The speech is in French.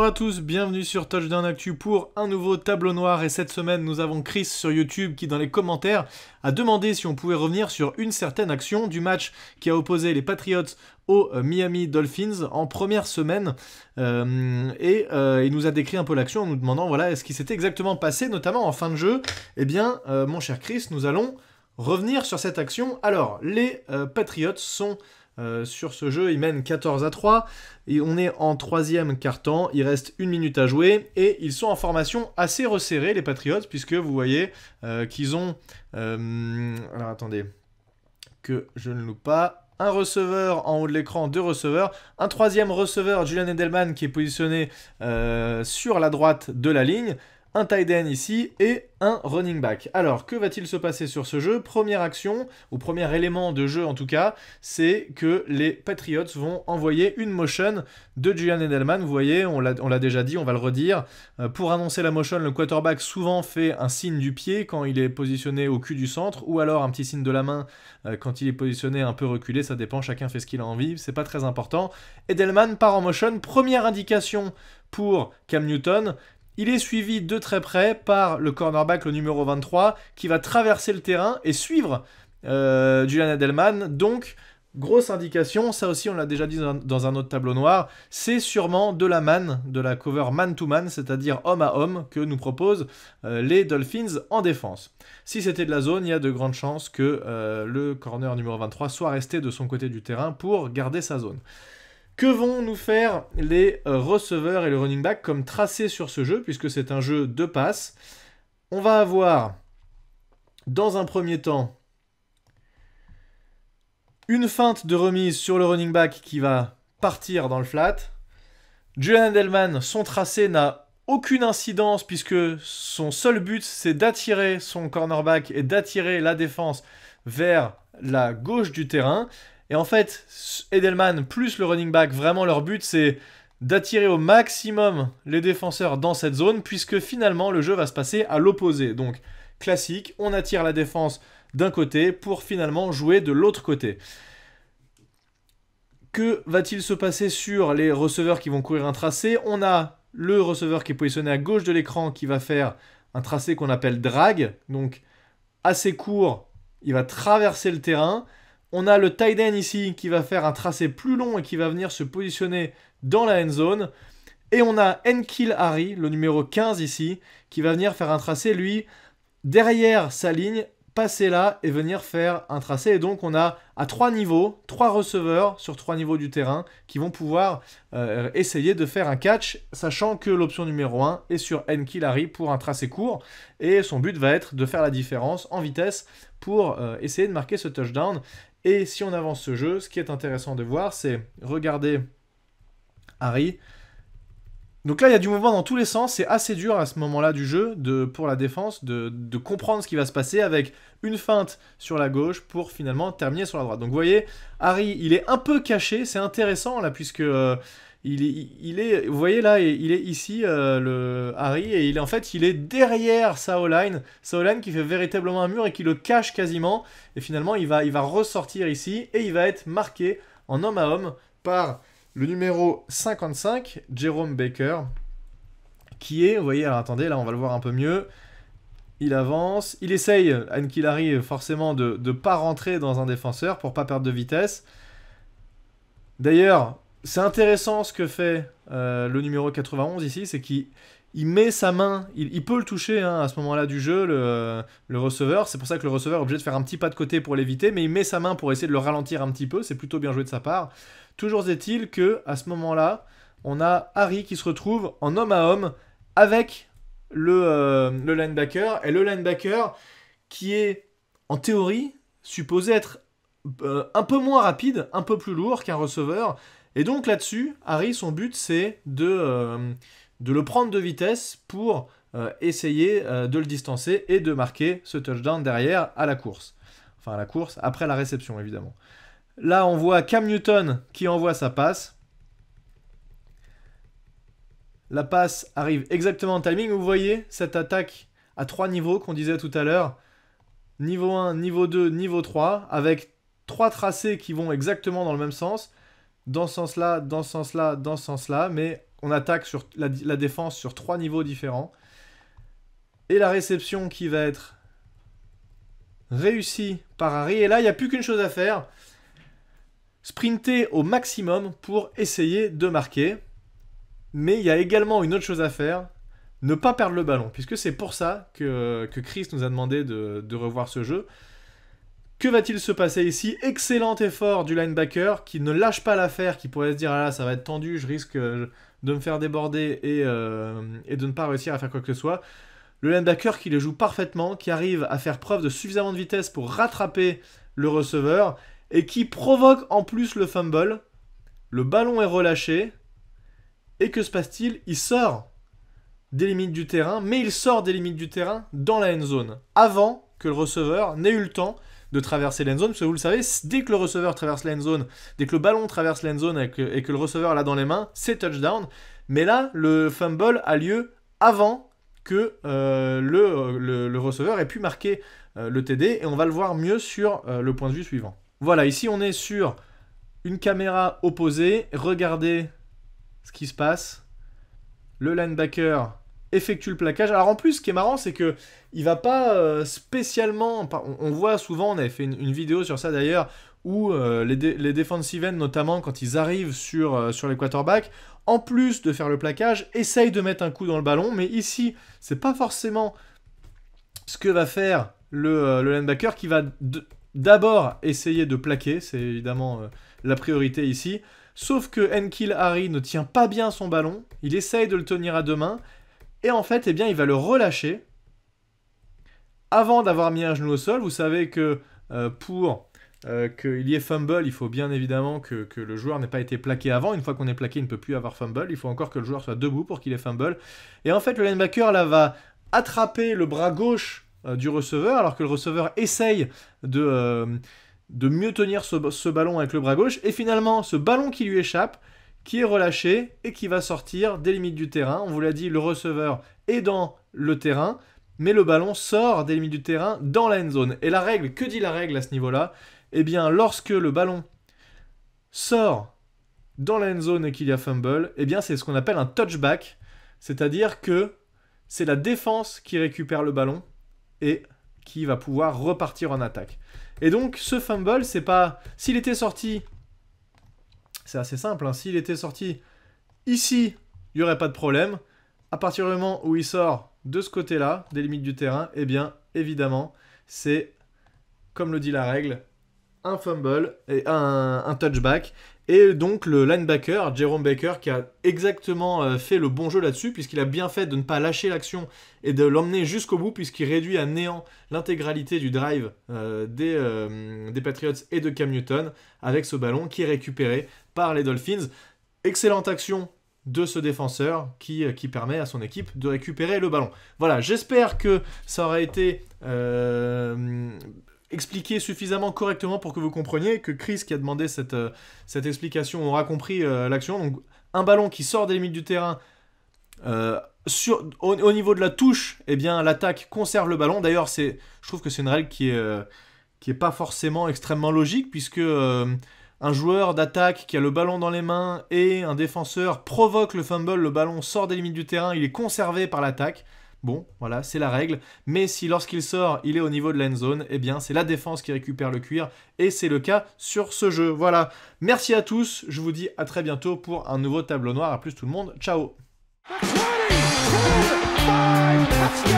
Bonjour à tous, bienvenue sur Touchdown Actu pour un nouveau tableau noir et cette semaine nous avons Chris sur YouTube qui dans les commentaires a demandé si on pouvait revenir sur une certaine action du match qui a opposé les Patriots aux Miami Dolphins en première semaine il nous a décrit un peu l'action en nous demandant voilà ce qui s'était exactement passé notamment en fin de jeu. Eh bien mon cher Chris, nous allons revenir sur cette action. Alors les Patriots sont sur ce jeu, ils mènent 14-3 et on est en troisième quart-temps, il reste 1 minute à jouer et ils sont en formation assez resserrée les Patriots puisque vous voyez qu'ils ont alors attendez que je ne loupe pas, un receveur en haut de l'écran, 2 receveurs, un troisième receveur Julian Edelman qui est positionné sur la droite de la ligne, un tight end ici et un running back. Alors, que va-t-il se passer sur ce jeu? Première action, ou premier élément de jeu en tout cas, c'est que les Patriots vont envoyer une motion de Julian Edelman. Vous voyez, on l'a déjà dit, on va le redire. Pour annoncer la motion, le quarterback souvent fait un signe du pied quand il est positionné au cul du centre, ou alors un petit signe de la main quand il est positionné un peu reculé, ça dépend, chacun fait ce qu'il a envie, c'est pas très important. Edelman part en motion, première indication pour Cam Newton. Il est suivi de très près par le cornerback, le numéro 23, qui va traverser le terrain et suivre Julian Edelman. Donc, grosse indication, ça aussi on l'a déjà dit dans un autre tableau noir, c'est sûrement de la man, de la cover man-to-man, c'est-à-dire homme à homme, que nous proposent les Dolphins en défense. Si c'était de la zone, il y a de grandes chances que le corner numéro 23 soit resté de son côté du terrain pour garder sa zone. Que vont nous faire les receveurs et le running back comme tracé sur ce jeu, puisque c'est un jeu de passes? On va avoir, dans un premier temps, une feinte de remise sur le running back qui va partir dans le flat. Julian Edelman, son tracé n'a aucune incidence, puisque son seul but, c'est d'attirer son cornerback et d'attirer la défense vers la gauche du terrain. Et en fait, Edelman plus le running back, vraiment leur but c'est d'attirer au maximum les défenseurs dans cette zone, puisque finalement le jeu va se passer à l'opposé. Donc classique, on attire la défense d'un côté pour finalement jouer de l'autre côté. Que va-t-il se passer sur les receveurs qui vont courir un tracé? On a le receveur qui est positionné à gauche de l'écran qui va faire un tracé qu'on appelle drag, donc assez court, il va traverser le terrain. On a le tight end ici qui va faire un tracé plus long et qui va venir se positionner dans la end zone. Et on a N'Keal Harry, le numéro 15 ici, qui va venir faire un tracé, lui, derrière sa ligne, passer là et venir faire un tracé. Et donc on a à 3 niveaux, 3 receveurs sur 3 niveaux du terrain qui vont pouvoir essayer de faire un catch, sachant que l'option numéro 1 est sur N'Keal Harry pour un tracé court. Et son but va être de faire la différence en vitesse pour essayer de marquer ce touchdown. Et si on avance ce jeu, ce qui est intéressant de voir, c'est regarder Harry. Donc là, il y a du mouvement dans tous les sens. C'est assez dur à ce moment-là du jeu pour la défense de comprendre ce qui va se passer avec une feinte sur la gauche pour finalement terminer sur la droite. Donc vous voyez, Harry, il est un peu caché. C'est intéressant là puisque vous voyez là, il est ici, le Harry, et il est derrière sa O-line qui fait véritablement un mur et qui le cache quasiment. Et finalement, il va ressortir ici et il va être marqué en homme à homme par le numéro 55, Jerome Baker, qui est, vous voyez, alors attendez, là on va le voir un peu mieux. Il avance, il essaye, N'Keal Harry, forcément, de ne pas rentrer dans un défenseur pour pas perdre de vitesse. D'ailleurs, c'est intéressant ce que fait le numéro 91 ici, c'est qu'il met sa main, il peut le toucher hein, à ce moment-là du jeu, le receveur. C'est pour ça que le receveur est obligé de faire un petit pas de côté pour l'éviter, mais il met sa main pour essayer de le ralentir un petit peu. C'est plutôt bien joué de sa part. Toujours est-il qu'à ce moment-là, on a Harry qui se retrouve en homme à homme avec le linebacker. Et le linebacker qui est, en théorie, supposé être un peu moins rapide, un peu plus lourd qu'un receveur. Et donc là-dessus, Harry, son but, c'est de le prendre de vitesse pour essayer de le distancer et de marquer ce touchdown derrière à la course. Enfin, à la course, après la réception, évidemment. Là, on voit Cam Newton qui envoie sa passe. La passe arrive exactement en timing. Vous voyez cette attaque à 3 niveaux qu'on disait tout à l'heure. Niveau 1, niveau 2, niveau 3, avec 3 tracés qui vont exactement dans le même sens. Dans ce sens-là, dans ce sens-là, dans ce sens-là. Mais on attaque sur la défense sur 3 niveaux différents. Et la réception qui va être réussie par Harry. Et là, il n'y a plus qu'une chose à faire. Sprinter au maximum pour essayer de marquer. Mais il y a également une autre chose à faire. Ne pas perdre le ballon. Puisque c'est pour ça que Chris nous a demandé de revoir ce jeu. Que va-t-il se passer ici? Excellent effort du linebacker qui ne lâche pas l'affaire, qui pourrait se dire « Ah là, ça va être tendu, je risque de me faire déborder et de ne pas réussir à faire quoi que ce soit. » Le linebacker qui le joue parfaitement, qui arrive à faire preuve de suffisamment de vitesse pour rattraper le receveur et qui provoque en plus le fumble. Le ballon est relâché. Et que se passe-t-il? Il sort des limites du terrain, mais il sort des limites du terrain dans la end zone, avant que le receveur n'ait eu le temps de traverser l'end zone, parce que vous le savez, dès que le receveur traverse l'end zone, dès que le ballon traverse l'end zone et que le receveur l'a dans les mains, c'est touchdown. Mais là, le fumble a lieu avant que le receveur ait pu marquer le TD, et on va le voir mieux sur le point de vue suivant. Voilà, ici on est sur une caméra opposée, regardez ce qui se passe. Le linebacker effectue le plaquage. Alors en plus, ce qui est marrant, c'est que il va pas spécialement... On voit souvent, on avait fait une vidéo sur ça d'ailleurs, où les defensive ends, notamment quand ils arrivent sur les quarterbacks, en plus de faire le plaquage, essayent de mettre un coup dans le ballon. Mais ici, c'est pas forcément ce que va faire le linebacker, qui va d'abord essayer de plaquer. C'est évidemment la priorité ici. Sauf que N'Keal Harry ne tient pas bien son ballon. Il essaye de le tenir à deux mains. Et en fait, eh bien, il va le relâcher avant d'avoir mis un genou au sol. Vous savez que pour qu'il y ait fumble, il faut bien évidemment que le joueur n'ait pas été plaqué avant. Une fois qu'on est plaqué, il ne peut plus avoir fumble. Il faut encore que le joueur soit debout pour qu'il ait fumble. Et en fait, le linebacker là va attraper le bras gauche du receveur, alors que le receveur essaye de mieux tenir ce ballon avec le bras gauche. Et finalement, ce ballon qui lui échappe, qui est relâché et qui va sortir des limites du terrain. On vous l'a dit, le receveur est dans le terrain, mais le ballon sort des limites du terrain dans la end zone. Et la règle, que dit la règle à ce niveau-là? Eh bien, lorsque le ballon sort dans la end zone et qu'il y a fumble, eh bien, c'est ce qu'on appelle un touchback, c'est-à-dire que c'est la défense qui récupère le ballon et qui va pouvoir repartir en attaque. Et donc, ce fumble, c'est pas... S'il était sorti... C'est assez simple, hein. S'il était sorti ici, il n'y aurait pas de problème. À partir du moment où il sort de ce côté-là, des limites du terrain, eh bien, évidemment, c'est, comme le dit la règle, un fumble et un touchback. Et donc, le linebacker, Jerome Baker, qui a exactement fait le bon jeu là-dessus, puisqu'il a bien fait de ne pas lâcher l'action et de l'emmener jusqu'au bout, puisqu'il réduit à néant l'intégralité du drive des Patriots et de Cam Newton, avec ce ballon qui est récupéré par les Dolphins. Excellente action de ce défenseur qui permet à son équipe de récupérer le ballon. Voilà, j'espère que ça aura été expliqué suffisamment correctement pour que vous compreniez, que Chris qui a demandé cette explication aura compris l'action. Donc un ballon qui sort des limites du terrain, au niveau de la touche, eh bien l'attaque conserve le ballon. D'ailleurs, je trouve que c'est une règle qui est pas forcément extrêmement logique, puisque un joueur d'attaque qui a le ballon dans les mains et un défenseur provoque le fumble, le ballon sort des limites du terrain, il est conservé par l'attaque. Bon, voilà, c'est la règle. Mais si lorsqu'il sort, il est au niveau de la end zone, eh bien c'est la défense qui récupère le cuir. Et c'est le cas sur ce jeu. Voilà, merci à tous. Je vous dis à très bientôt pour un nouveau tableau noir. À plus tout le monde. Ciao. 20, 5,